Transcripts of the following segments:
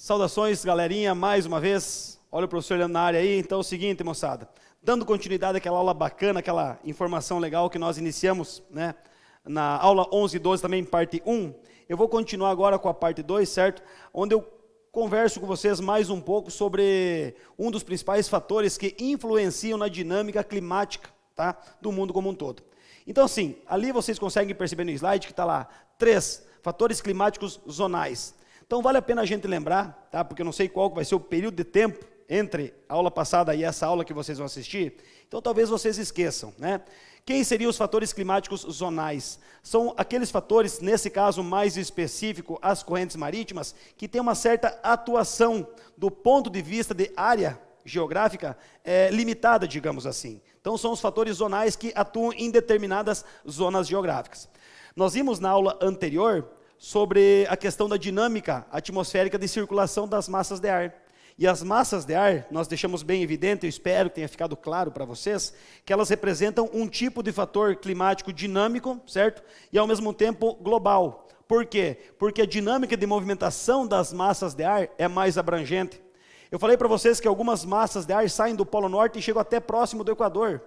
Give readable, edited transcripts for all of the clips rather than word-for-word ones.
Saudações, galerinha, mais uma vez. Olha o professor olhando na área aí. Então é o seguinte, moçada. Dando continuidade àquela aula bacana, aquela informação legal que nós iniciamos, né? Na aula 11 e 12 também, parte 1. Eu vou continuar agora com a parte 2, certo? Onde eu converso com vocês mais um pouco sobre um dos principais fatores que influenciam na dinâmica climática, tá? Do mundo como um todo. Então, assim, ali vocês conseguem perceber no slide que está lá 3 fatores climáticos zonais. Então, vale a pena a gente lembrar, tá? Porque eu não sei qual vai ser o período de tempo entre a aula passada e essa aula que vocês vão assistir. Então, talvez vocês esqueçam, né? Quem seriam os fatores climáticos zonais? São aqueles fatores, nesse caso mais específico, as correntes marítimas, que têm uma certa atuação do ponto de vista de área geográfica limitada, digamos assim. Então, são os fatores zonais que atuam em determinadas zonas geográficas. Nós vimos na aula anterior sobre a questão da dinâmica atmosférica de circulação das massas de ar. E as massas de ar, nós deixamos bem evidente, eu espero que tenha ficado claro para vocês, que elas representam um tipo de fator climático dinâmico, certo? E ao mesmo tempo global. Por quê? Porque a dinâmica de movimentação das massas de ar é mais abrangente. Eu falei para vocês que algumas massas de ar saem do Polo Norte e chegam até próximo do Equador.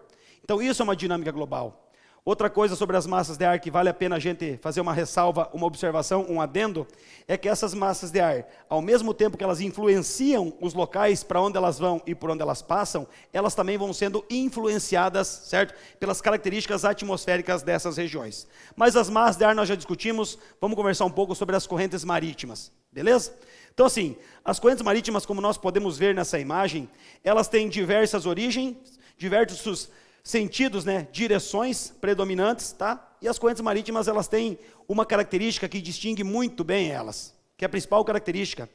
Então isso é uma dinâmica global. Outra coisa sobre as massas de ar que vale a pena a gente fazer uma ressalva, uma observação, um adendo, é que essas massas de ar, ao mesmo tempo que elas influenciam os locais para onde elas vão e por onde elas passam, elas também vão sendo influenciadas, certo? Pelas características atmosféricas dessas regiões. Mas as massas de ar nós já discutimos, vamos conversar um pouco sobre as correntes marítimas, beleza? Então assim, as correntes marítimas, como nós podemos ver nessa imagem, elas têm diversas origens, diversos sentidos, né, direções predominantes, tá? E as correntes marítimas, elas têm uma característica que distingue muito bem elas, que é a principal característica,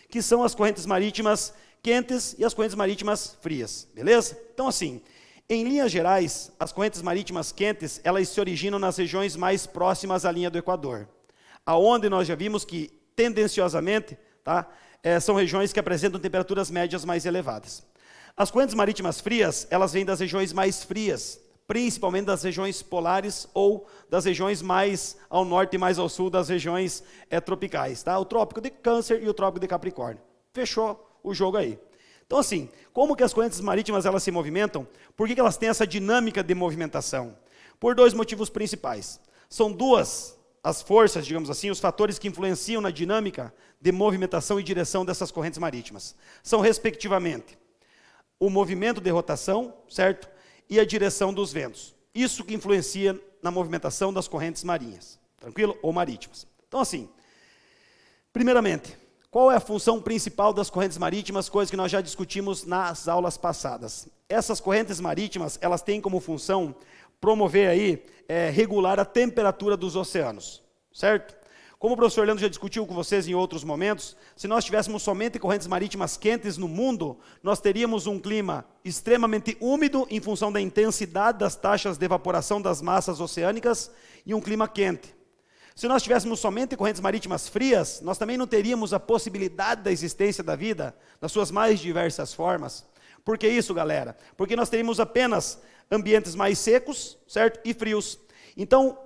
que são as correntes marítimas quentes e as correntes marítimas frias, beleza? Então assim, em linhas gerais, as correntes marítimas quentes, elas se originam nas regiões mais próximas à linha do Equador, aonde nós já vimos que, tendenciosamente, tá, são regiões que apresentam temperaturas médias mais elevadas. As correntes marítimas frias, elas vêm das regiões mais frias, principalmente das regiões polares ou das regiões mais ao norte e mais ao sul das regiões tropicais, tá? O trópico de Câncer e o trópico de Capricórnio. Fechou o jogo aí. Então assim, como que as correntes marítimas elas se movimentam? Por que elas têm essa dinâmica de movimentação? Por 2 motivos principais. São 2 as forças, digamos assim, os fatores que influenciam na dinâmica de movimentação e direção dessas correntes marítimas. São respectivamente o movimento de rotação, certo? E a direção dos ventos. Isso que influencia na movimentação das correntes marinhas, tranquilo? Ou marítimas. Então assim, primeiramente, qual é a função principal das correntes marítimas, coisa que nós já discutimos nas aulas passadas? Essas correntes marítimas, elas têm como função promover aí, regular a temperatura dos oceanos, certo? Como o professor Leandro já discutiu com vocês em outros momentos, se nós tivéssemos somente correntes marítimas quentes no mundo, nós teríamos um clima extremamente úmido em função da intensidade das taxas de evaporação das massas oceânicas e um clima quente. Se nós tivéssemos somente correntes marítimas frias, nós também não teríamos a possibilidade da existência da vida nas suas mais diversas formas. Por que isso, galera? Porque nós teríamos apenas ambientes mais secos, certo? E frios. Então,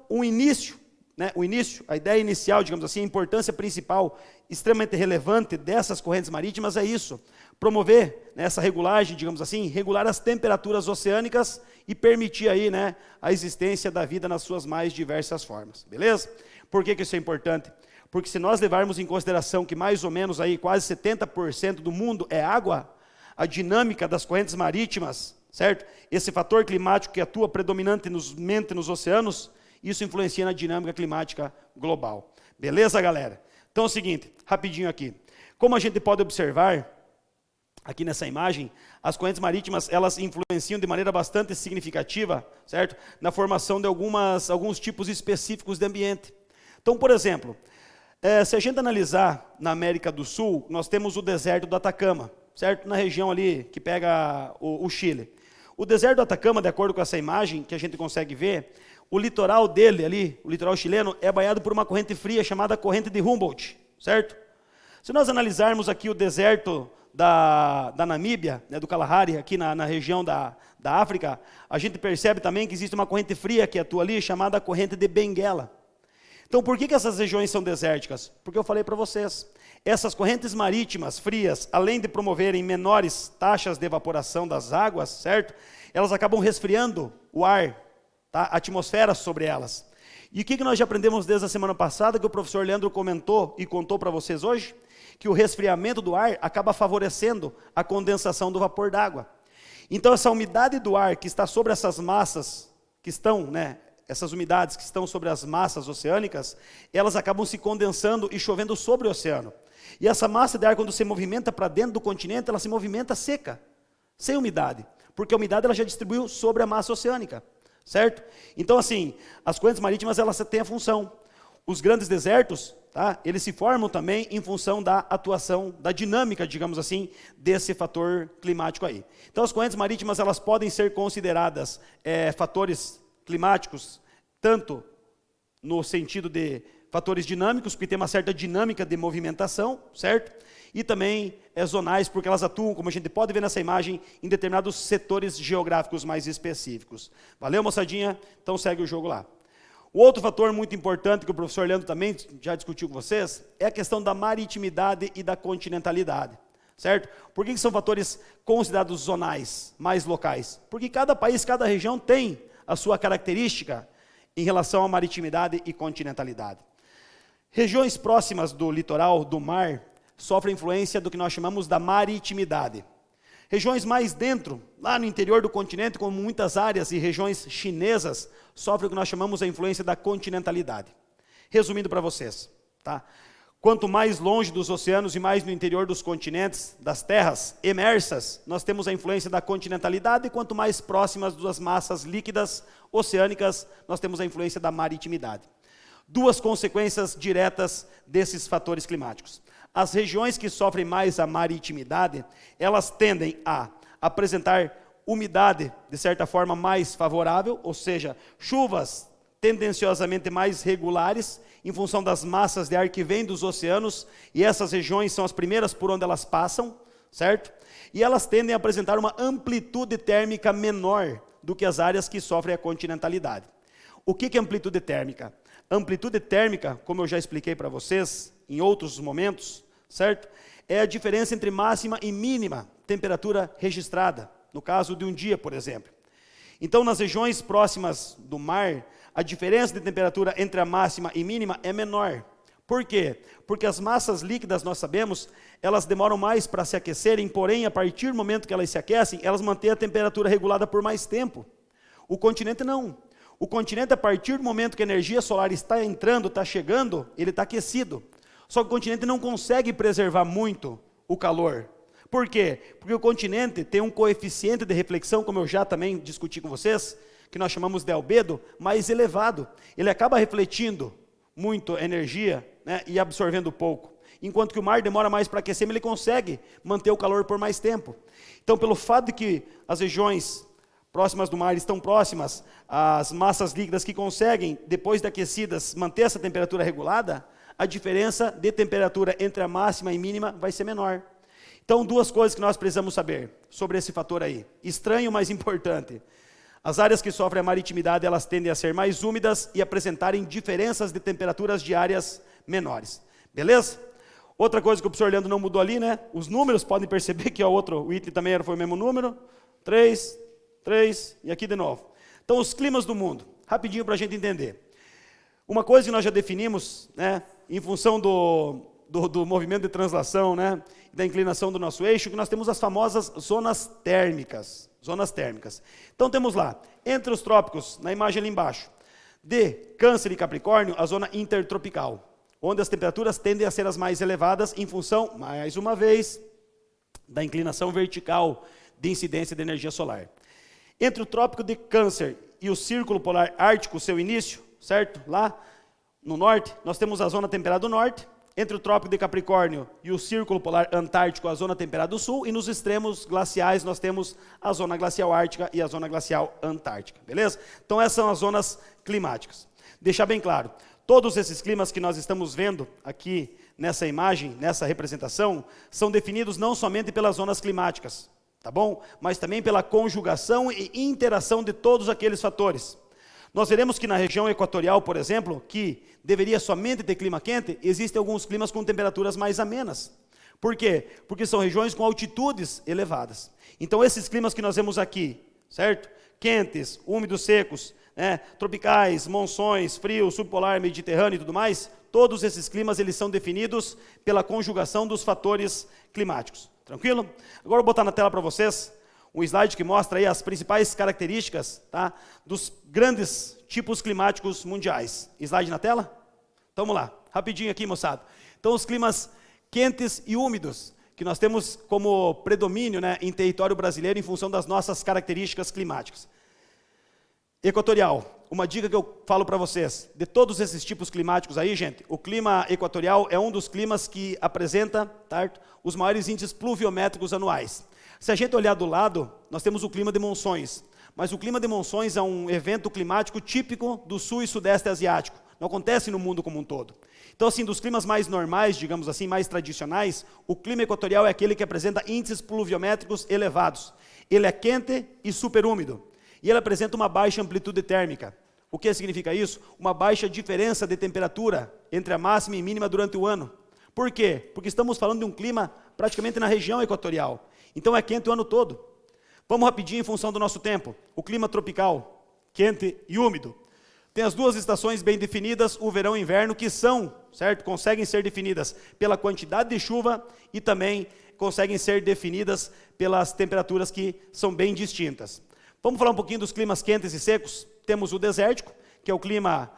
a ideia inicial, digamos assim, a importância principal, extremamente relevante dessas correntes marítimas é isso, promover, né, essa regulagem, digamos assim, regular as temperaturas oceânicas e permitir aí, né, a existência da vida nas suas mais diversas formas, beleza? Por que isso é importante? Porque se nós levarmos em consideração que mais ou menos aí quase 70% do mundo é água, a dinâmica das correntes marítimas, certo? Esse fator climático que atua predominantemente nos oceanos, isso influencia na dinâmica climática global. Beleza, galera? Então é o seguinte, rapidinho aqui. Como a gente pode observar, aqui nessa imagem, as correntes marítimas, elas influenciam de maneira bastante significativa, certo? Na formação de alguns tipos específicos de ambiente. Então, por exemplo, se a gente analisar na América do Sul, nós temos o deserto do Atacama, certo? Na região ali que pega o Chile. O deserto do Atacama, de acordo com essa imagem que a gente consegue ver, o litoral dele ali, o litoral chileno, é banhado por uma corrente fria chamada corrente de Humboldt, certo? Se nós analisarmos aqui o deserto da Namíbia, né, do Kalahari, aqui na região da África, a gente percebe também que existe uma corrente fria que atua ali, chamada corrente de Benguela. Então, por que essas regiões são desérticas? Porque eu falei para vocês, Essas correntes marítimas frias, além de promoverem menores taxas de evaporação das águas, certo? Elas acabam resfriando o ar, tá? A atmosfera sobre elas. E o que nós já aprendemos desde a semana passada, que o professor Leandro comentou e contou para vocês hoje? Que o resfriamento do ar acaba favorecendo a condensação do vapor d'água. Então essa umidade do ar que está sobre essas massas, que estão, essas umidades que estão sobre as massas oceânicas, elas acabam se condensando e chovendo sobre o oceano. E essa massa de ar, quando se movimenta para dentro do continente, ela se movimenta seca, sem umidade, porque a umidade ela já distribuiu sobre a massa oceânica, certo? Então assim, as correntes marítimas elas têm a função. Os grandes desertos, tá? Eles se formam também em função da atuação, da dinâmica, digamos assim, desse fator climático aí. Então as correntes marítimas elas podem ser consideradas fatores climáticos, tanto no sentido de fatores dinâmicos, porque tem uma certa dinâmica de movimentação, certo? E também zonais, porque elas atuam, como a gente pode ver nessa imagem, em determinados setores geográficos mais específicos. Valeu, moçadinha? Então segue o jogo lá. O outro fator muito importante que o professor Leandro também já discutiu com vocês é a questão da maritimidade e da continentalidade, certo? Por que são fatores considerados zonais, mais locais? Porque cada país, cada região tem a sua característica em relação à maritimidade e continentalidade. Regiões próximas do litoral, do mar, sofrem influência do que nós chamamos da maritimidade. Regiões mais dentro, lá no interior do continente, como muitas áreas e regiões chinesas, sofrem o que nós chamamos a influência da continentalidade. Resumindo para vocês, tá? Quanto mais longe dos oceanos e mais no interior dos continentes, das terras emersas, nós temos a influência da continentalidade, e quanto mais próximas das massas líquidas oceânicas, nós temos a influência da maritimidade. Duas consequências diretas desses fatores climáticos. As regiões que sofrem mais a maritimidade, elas tendem a apresentar umidade, de certa forma, mais favorável, ou seja, chuvas tendenciosamente mais regulares, em função das massas de ar que vêm dos oceanos, e essas regiões são as primeiras por onde elas passam, certo? E elas tendem a apresentar uma amplitude térmica menor do que as áreas que sofrem a continentalidade. O que é amplitude térmica? Amplitude térmica, como eu já expliquei para vocês em outros momentos, certo? É a diferença entre máxima e mínima temperatura registrada, no caso de um dia, por exemplo. Então, nas regiões próximas do mar, a diferença de temperatura entre a máxima e mínima é menor. Por quê? Porque as massas líquidas, nós sabemos, elas demoram mais para se aquecerem, porém, a partir do momento que elas se aquecem, elas mantêm a temperatura regulada por mais tempo. O continente não. O continente, a partir do momento que a energia solar está entrando, está chegando, ele está aquecido. Só que o continente não consegue preservar muito o calor. Por quê? Porque o continente tem um coeficiente de reflexão, como eu já também discuti com vocês, que nós chamamos de albedo, mais elevado. Ele acaba refletindo muito energia, e absorvendo pouco. Enquanto que o mar demora mais para aquecer, mas ele consegue manter o calor por mais tempo. Então, pelo fato de que as regiões próximas do mar estão próximas às massas líquidas que conseguem, depois de aquecidas, manter essa temperatura regulada, a diferença de temperatura entre a máxima e mínima vai ser menor. Então, duas coisas que nós precisamos saber sobre esse fator aí. Estranho, mas importante. As áreas que sofrem a maritimidade, elas tendem a ser mais úmidas e apresentarem diferenças de temperaturas diárias menores. Beleza? Outra coisa que o professor Leandro não mudou ali, Os números, podem perceber que o item também foi o mesmo número. 3, e aqui de novo. Então, os climas do mundo. Rapidinho para a gente entender. Uma coisa que nós já definimos, em função do movimento de translação, da inclinação do nosso eixo, que nós temos as famosas zonas térmicas. Zonas térmicas. Então temos lá, entre os trópicos, na imagem ali embaixo, de Câncer e Capricórnio, a zona intertropical, onde as temperaturas tendem a ser as mais elevadas em função, mais uma vez, da inclinação vertical de incidência de energia solar. Entre o trópico de Câncer e o círculo polar ártico, seu início, certo? Lá no norte, nós temos a zona temperada do norte. Entre o trópico de Capricórnio e o círculo polar antártico, a zona temperada do sul, e nos extremos glaciais nós temos a zona glacial ártica e a zona glacial antártica, beleza? Então essas são as zonas climáticas. Deixar bem claro, todos esses climas que nós estamos vendo aqui nessa imagem, nessa representação, são definidos não somente pelas zonas climáticas, tá bom? Mas também pela conjugação e interação de todos aqueles fatores. Nós veremos que na região equatorial, por exemplo, que deveria somente ter clima quente, existem alguns climas com temperaturas mais amenas. Por quê? Porque são regiões com altitudes elevadas. Então esses climas que nós vemos aqui, certo? Quentes, úmidos, secos, né? Tropicais, monções, frio, subpolar, mediterrâneo e tudo mais, todos esses climas eles são definidos pela conjugação dos fatores climáticos. Tranquilo? Agora eu vou botar na tela para vocês um slide que mostra aí as principais características, tá, dos grandes tipos climáticos mundiais. Slide na tela? Então vamos lá, rapidinho aqui, moçada. Então os climas quentes e úmidos, que nós temos como predomínio, né, em território brasileiro em função das nossas características climáticas. Equatorial, uma dica que eu falo para vocês, de todos esses tipos climáticos aí, gente, o clima equatorial é um dos climas que apresenta, tá, os maiores índices pluviométricos anuais. Se a gente olhar do lado, nós temos o clima de monções, mas o clima de monções é um evento climático típico do sul e sudeste asiático, não acontece no mundo como um todo. Então, assim, dos climas mais normais, digamos assim, mais tradicionais, o clima equatorial é aquele que apresenta índices pluviométricos elevados. Ele é quente e superúmido. E ele apresenta uma baixa amplitude térmica. O que significa isso? Uma baixa diferença de temperatura entre a máxima e mínima durante o ano. Por quê? Porque estamos falando de um clima praticamente na região equatorial. Então é quente o ano todo. Vamos rapidinho em função do nosso tempo. O clima tropical, quente e úmido. Tem as duas estações bem definidas, o verão e o inverno, que são, certo? Conseguem ser definidas pela quantidade de chuva e também conseguem ser definidas pelas temperaturas que são bem distintas. Vamos falar um pouquinho dos climas quentes e secos. Temos o desértico, que é o clima,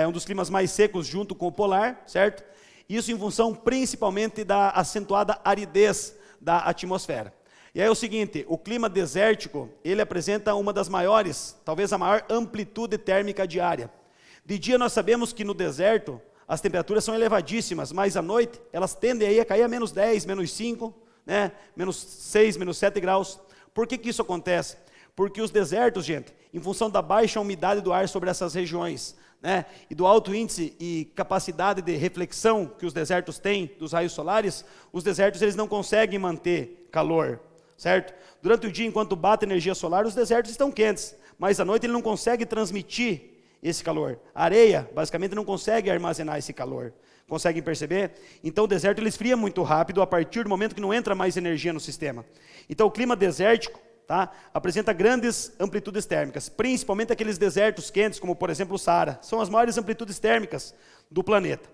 um dos climas mais secos junto com o polar, certo? Isso em função principalmente da acentuada aridez da atmosfera. E aí é o seguinte, o clima desértico, ele apresenta uma das maiores, talvez a maior amplitude térmica diária. De dia nós sabemos que no deserto as temperaturas são elevadíssimas, mas à noite elas tendem aí a cair a menos 10, menos 5, né? Menos 6, menos 7 graus. Por que isso acontece? Porque os desertos, gente, em função da baixa umidade do ar sobre essas regiões, né, e do alto índice e capacidade de reflexão que os desertos têm dos raios solares, os desertos eles não conseguem manter calor, certo? Durante o dia, enquanto bate energia solar, os desertos estão quentes, mas à noite ele não consegue transmitir esse calor. A areia, basicamente, não consegue armazenar esse calor. Conseguem perceber? Então o deserto ele esfria muito rápido a partir do momento que não entra mais energia no sistema. Então o clima desértico, tá, apresenta grandes amplitudes térmicas, principalmente aqueles desertos quentes, como por exemplo o Saara, são as maiores amplitudes térmicas do planeta.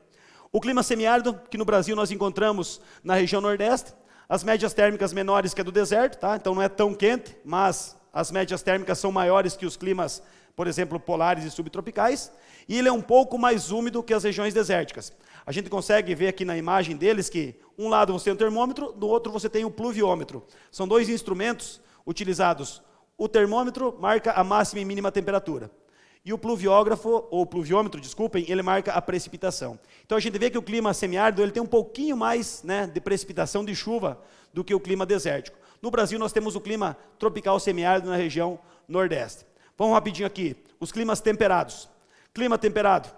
O clima semiárido, que no Brasil nós encontramos na região nordeste, as médias térmicas menores que a do deserto, tá? Então não é tão quente, mas as médias térmicas são maiores que os climas, por exemplo, polares e subtropicais, e ele é um pouco mais úmido que as regiões desérticas. A gente consegue ver aqui na imagem deles que um lado você tem o termômetro, do outro você tem o pluviômetro. São dois instrumentos utilizados. O termômetro marca a máxima e mínima temperatura. E o pluviógrafo, ou pluviômetro, desculpem, ele marca a precipitação. Então a gente vê que o clima semiárido ele tem um pouquinho mais, né, de precipitação de chuva do que o clima desértico. No Brasil nós temos o clima tropical semiárido na região nordeste. Vamos rapidinho aqui. Os climas temperados. Clima temperado,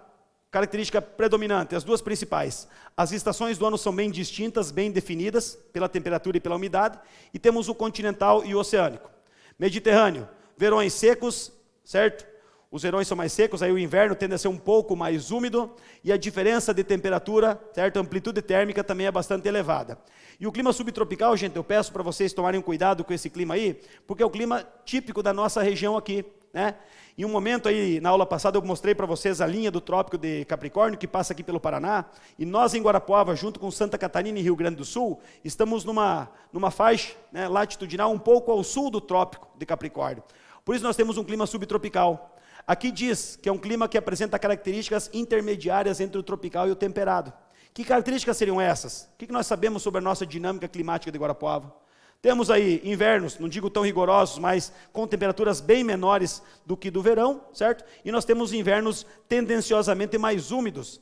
característica predominante, as duas principais. As estações do ano são bem distintas, bem definidas pela temperatura e pela umidade. E temos o continental e o oceânico. Mediterrâneo, verões secos, certo? Os verões são mais secos, aí o inverno tende a ser um pouco mais úmido, e a diferença de temperatura, certo? A amplitude térmica também é bastante elevada. E o clima subtropical, gente, eu peço para vocês tomarem cuidado com esse clima aí, porque é o clima típico da nossa região aqui, né? Em um momento aí, na aula passada, eu mostrei para vocês a linha do Trópico de Capricórnio, que passa aqui pelo Paraná, e nós em Guarapuava, junto com Santa Catarina e Rio Grande do Sul, estamos numa faixa, né, latitudinal um pouco ao sul do Trópico de Capricórnio. Por isso nós temos um clima subtropical. Aqui diz que é um clima que apresenta características intermediárias entre o tropical e o temperado. Que características seriam essas? O que nós sabemos sobre a nossa dinâmica climática de Guarapuava? Temos aí invernos, não digo tão rigorosos, mas com temperaturas bem menores do que do verão, certo? E nós temos invernos tendenciosamente mais úmidos,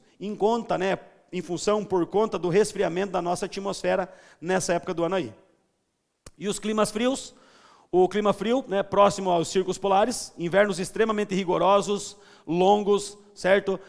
por conta do resfriamento da nossa atmosfera nessa época do ano aí. E os climas frios? O clima frio, né, próximo aos círculos polares, invernos extremamente rigorosos, longos, certo?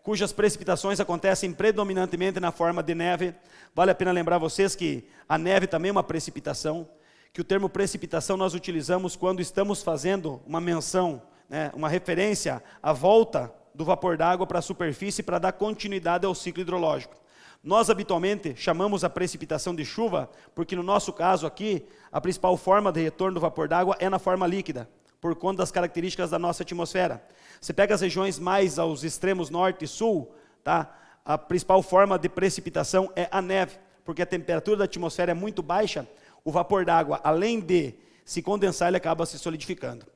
Cujas precipitações acontecem predominantemente na forma de neve. Vale a pena lembrar vocês que a neve também é uma precipitação, que o termo precipitação nós utilizamos quando estamos fazendo uma menção, né, uma referência à volta do vapor d'água para a superfície para dar continuidade ao ciclo hidrológico. Nós habitualmente chamamos a precipitação de chuva, porque no nosso caso aqui, a principal forma de retorno do vapor d'água é na forma líquida, por conta das características da nossa atmosfera. Você pega as regiões mais aos extremos norte e sul, tá? A principal forma de precipitação é a neve, porque a temperatura da atmosfera é muito baixa, o vapor d'água, além de se condensar, ele acaba se solidificando.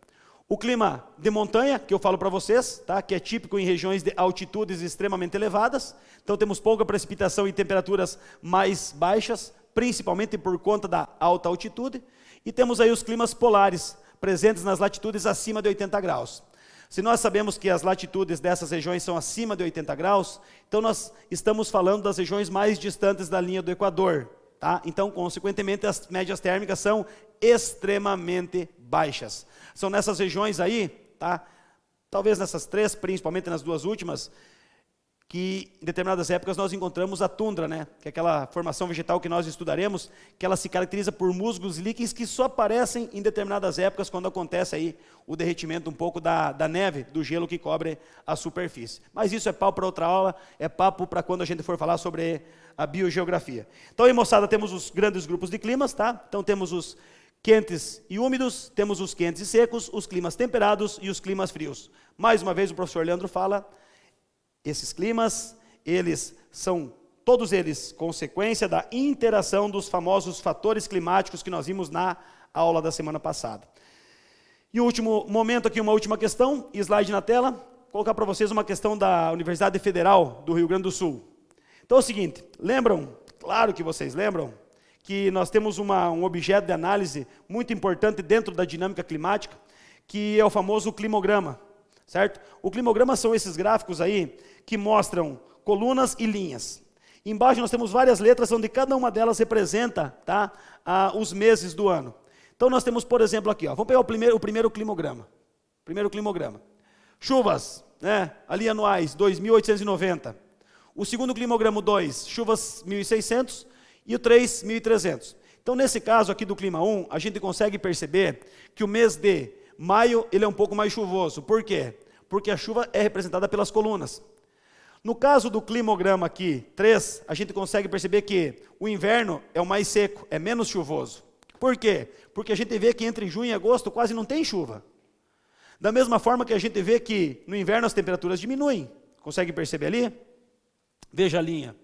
O clima de montanha, que eu falo para vocês, tá? Que é típico em regiões de altitudes extremamente elevadas, então temos pouca precipitação e temperaturas mais baixas, principalmente por conta da alta altitude, e temos aí os climas polares, presentes nas latitudes acima de 80 graus. Se nós sabemos que as latitudes dessas regiões são acima de 80 graus, então nós estamos falando das regiões mais distantes da linha do Equador, tá? Então, consequentemente, as médias térmicas são extremamente baixas. São nessas regiões aí, tá? Talvez nessas três, principalmente nas duas últimas, que em determinadas épocas nós encontramos a tundra, né? Que é aquela formação vegetal que nós estudaremos, que ela se caracteriza por musgos líquidos que só aparecem em determinadas épocas, quando acontece aí o derretimento um pouco da neve, do gelo que cobre a superfície. Mas isso é papo para outra aula, é papo para quando a gente for falar sobre a biogeografia. Então aí, moçada, temos os grandes grupos de climas, tá? Então temos os quentes e úmidos, temos os quentes e secos, os climas temperados e os climas frios. Mais uma vez o professor Leandro fala, esses climas, eles são, todos eles, consequência da interação dos famosos fatores climáticos que nós vimos na aula da semana passada. E o último momento aqui, uma última questão, slide na tela, vou colocar para vocês uma questão da Universidade Federal do Rio Grande do Sul. Então é o seguinte, lembram, claro que vocês lembram, que nós temos um objeto de análise muito importante dentro da dinâmica climática, que é o famoso climograma, certo? O climograma são esses gráficos aí que mostram colunas e linhas. Embaixo nós temos várias letras onde cada uma delas representa, tá, os meses do ano. Então nós temos, por exemplo, aqui, ó, vamos pegar o primeiro climograma. Primeiro climograma. Chuvas, né, ali anuais, 2.890. O segundo climograma 2, chuvas 1.600 e o 3, 1.300. Então nesse caso aqui do clima 1, a gente consegue perceber que o mês de maio ele é um pouco mais chuvoso. Por quê? Porque a chuva é representada pelas colunas. No caso do climograma aqui, 3, a gente consegue perceber que o inverno é o mais seco, é menos chuvoso. Por quê? Porque a gente vê que entre junho e agosto quase não tem chuva. Da mesma forma que a gente vê que no inverno as temperaturas diminuem. Consegue perceber ali? Veja a linha.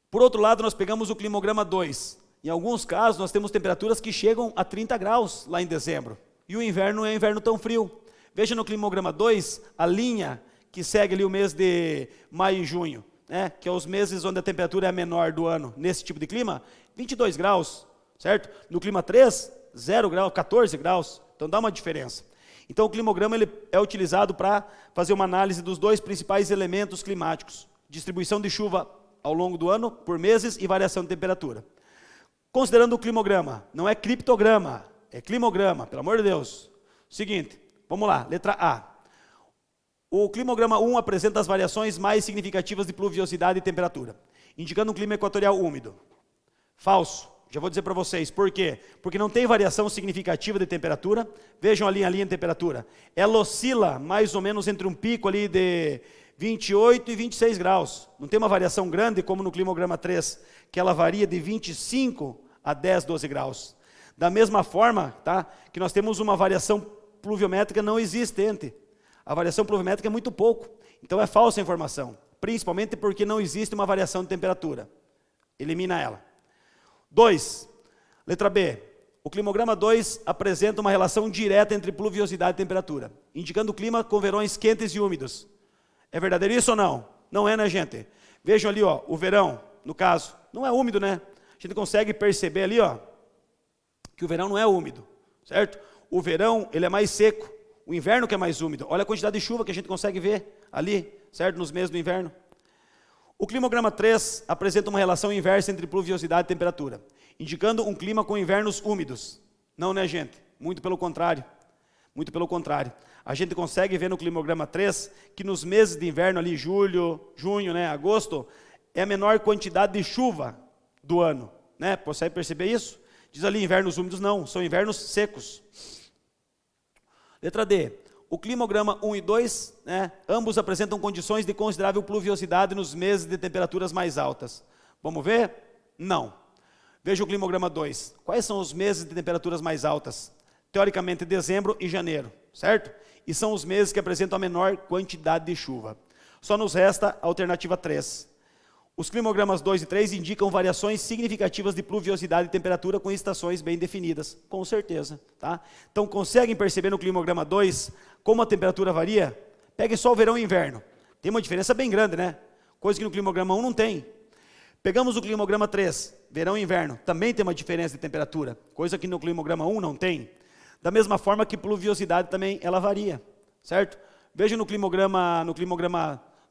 Por outro lado, nós pegamos o climograma 2. Em alguns casos, nós temos temperaturas que chegam a 30 graus lá em dezembro. E o inverno não é um inverno tão frio. Veja no climograma 2, a linha que segue ali o mês de maio e junho, né? Que é os meses onde a temperatura é a menor do ano. Nesse tipo de clima, 22 graus, certo? No clima 3, 0 graus, 14 graus. Então dá uma diferença. Então o climograma ele é utilizado para fazer uma análise dos dois principais elementos climáticos. Distribuição de chuva ao longo do ano, por meses, e variação de temperatura. Considerando o climograma, não é criptograma, é climograma, pelo amor de Deus. Seguinte, vamos lá, letra A. O climograma 1 apresenta as variações mais significativas de pluviosidade e temperatura, indicando um clima equatorial úmido. Falso, já vou dizer para vocês, por quê? Porque não tem variação significativa de temperatura. Vejam ali a linha de temperatura. Ela oscila mais ou menos entre um pico ali de 28 e 26 graus. Não tem uma variação grande como no climograma 3, que ela varia de 25 a 10, 12 graus. Da mesma forma, tá, que nós temos uma variação pluviométrica não existente. A variação pluviométrica é muito pouco. Então é falsa a informação, principalmente porque não existe uma variação de temperatura. Elimina ela. 2. Letra B. O climograma 2 apresenta uma relação direta entre pluviosidade e temperatura, indicando o clima com verões quentes e úmidos. É verdadeiro isso ou não? Não é, né, gente? Vejam ali, ó, o verão, no caso, não é úmido, né? A gente consegue perceber ali, ó, que o verão não é úmido, certo? O verão, ele é mais seco, o inverno que é mais úmido. Olha a quantidade de chuva que a gente consegue ver ali, certo? Nos meses do inverno. O climograma 3 apresenta uma relação inversa entre pluviosidade e temperatura, indicando um clima com invernos úmidos. Não, né, gente? Muito pelo contrário. Muito pelo contrário. A gente consegue ver no climograma 3 que nos meses de inverno, ali julho, junho, né, agosto, é a menor quantidade de chuva do ano. Né? Consegue perceber isso? Diz ali, invernos úmidos não, são invernos secos. Letra D. o climograma 1 e 2, né, ambos apresentam condições de considerável pluviosidade nos meses de temperaturas mais altas. Vamos ver? Não. Veja o climograma 2. Quais são os meses de temperaturas mais altas? Teoricamente, dezembro e janeiro, certo? E são os meses que apresentam a menor quantidade de chuva. Só nos resta a alternativa 3. Os climogramas 2 e 3 indicam variações significativas de pluviosidade e temperatura com estações bem definidas, com certeza. Tá? Então, conseguem perceber no climograma 2 como a temperatura varia? Pegue só o verão e inverno. Tem uma diferença bem grande, né? Coisa que no climograma 1 não tem. Pegamos o climograma 3, verão e inverno, também tem uma diferença de temperatura, coisa que no climograma 1 não tem. Da mesma forma que pluviosidade também, ela varia, certo? Veja no climograma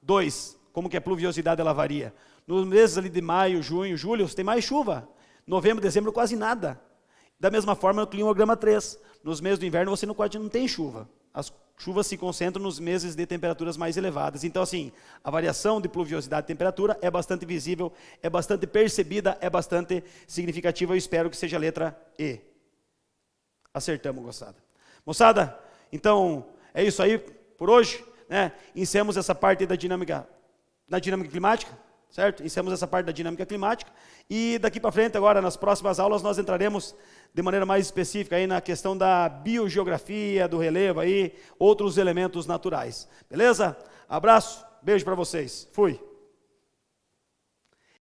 2, como que a pluviosidade ela varia. Nos meses ali de maio, junho, julho, você tem mais chuva. Novembro, dezembro, quase nada. Da mesma forma no climograma 3, nos meses do inverno você quase não tem chuva. As chuvas se concentram nos meses de temperaturas mais elevadas. Então, assim, a variação de pluviosidade e temperatura é bastante visível, é bastante percebida, é bastante significativa. Eu espero que seja a letra E. Acertamos, moçada. Moçada, então, é isso aí por hoje, né? Encerramos essa parte da dinâmica climática, certo? Encerramos essa parte da dinâmica climática. E daqui para frente, agora, nas próximas aulas, nós entraremos de maneira mais específica aí na questão da biogeografia, do relevo aí, outros elementos naturais. Beleza? Abraço, beijo para vocês. Fui.